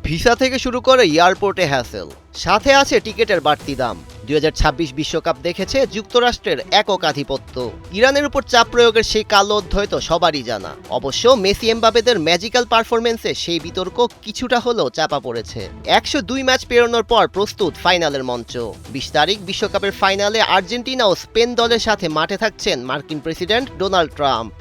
Visa থেকে শুরু করে এয়ারপোর্টে হ্যাসেল, সাথে আছে টিকিটের বাড়তি দাম। 2026 বিশ্বকাপ দেখেছে যুক্তরাষ্ট্রের একক আধিপত্য। ইরানের উপর চাপ প্রয়োগের সেই কালো অধ্যায় তো সবারই জানা। অবশ্য মেসি এমবাপেদের ম্যাজিক্যাল পারফরমেন্সে সেই বিতর্ক কিছুটা হলেও চাপা পড়েছে। 102 ম্যাচ পেরোনোর পর প্রস্তুত ফাইনালের মঞ্চ। 20 তারিখ বিশ্বকাপের ফাইনালে আর্জেন্টিনা ও স্পেন দলের সাথে মাঠে থাকছেন মার্কিন প্রেসিডেন্ট ডোনাল্ড ট্রাম্প।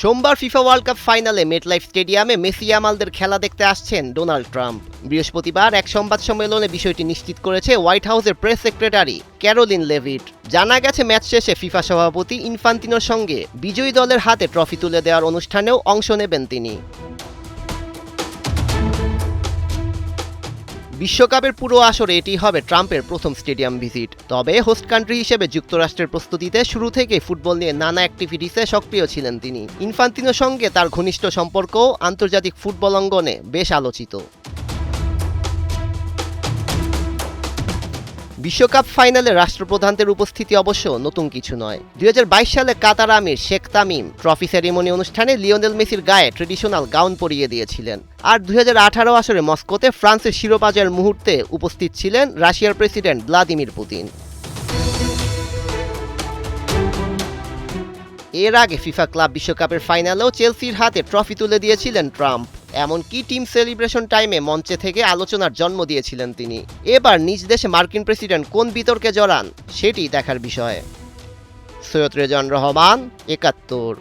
সোমবার ফিফা ওয়ার্ল্ড কাপ ফাইনালে মেটলাইফ স্টেডিয়ামে মেসি ইয়ামালদের খেলা দেখতে আসছেন ডোনাল্ড ট্রাম্প। বৃহস্পতিবার এক সংবাদ সম্মেলনে বিষয়টি নিশ্চিত করেছে হোয়াইট হাউসের প্রেস সেক্রেটারি ক্যারোলিন লেভিট। জানা গেছে ম্যাচ শেষে ফিফা সভাপতি ইনফান্তিনোর সঙ্গে বিজয়ী দলের হাতে ট্রফি তুলে দেওয়ার অনুষ্ঠানেও অংশ নেবেন তিনি। বিশ্বকাপের পুরো আসরে এটি হবে ট্রাম্পের প্রথম স্টেডিয়াম ভিজিট। তবে হোস্ট কান্ট্রি হিসেবে যুক্তরাষ্ট্রের প্রস্তুতিতে শুরু থেকে ফুটবল নিয়ে নানা অ্যাক্টিভিটিসে সক্রিয় ছিলেন তিনি। ইনফান্তিনোর সঙ্গে তার ঘনিষ্ঠ সম্পর্কও আন্তর্জাতিক ফুটবল অঙ্গনে বেশ আলোচিত। বিশ্বকাপ ফাইনালে রাষ্ট্রপ্রধানদের উপস্থিতি অবশ্য নতুন কিছু নয়। 2022 সালে কাতার আমির শেখ তামিম ট্রফি সেরিমনি অনুষ্ঠানে লিওনেল মেসির গায়ে ট্রেডিশনাল গাউন পরিয়ে দিয়েছিলেন। আর 2018 আসরে মস্কোতে ফ্রান্সের শিরোপা জয়ের মুহূর্তে উপস্থিত ছিলেন রাশিয়ার প্রেসিডেন্ট ভ্লাদিমির পুতিন। এর আগে ফিফা ক্লাব বিশ্বকাপের ফাইনালেও চেলসির হাতে ট্রফি তুলে দিয়েছিলেন ট্রাম্প। এমনকি টিম সেলিব্রেশন টাইমে মঞ্চে থেকে আলোচনার জন্ম দিয়েছিলেন তিনি। এবার নিজ দেশে মার্কিন প্রেসিডেন্ট কোন বিতর্কে জড়ান সেটি দেখার বিষয়। সৈয়দ রেজান রহমান, 71।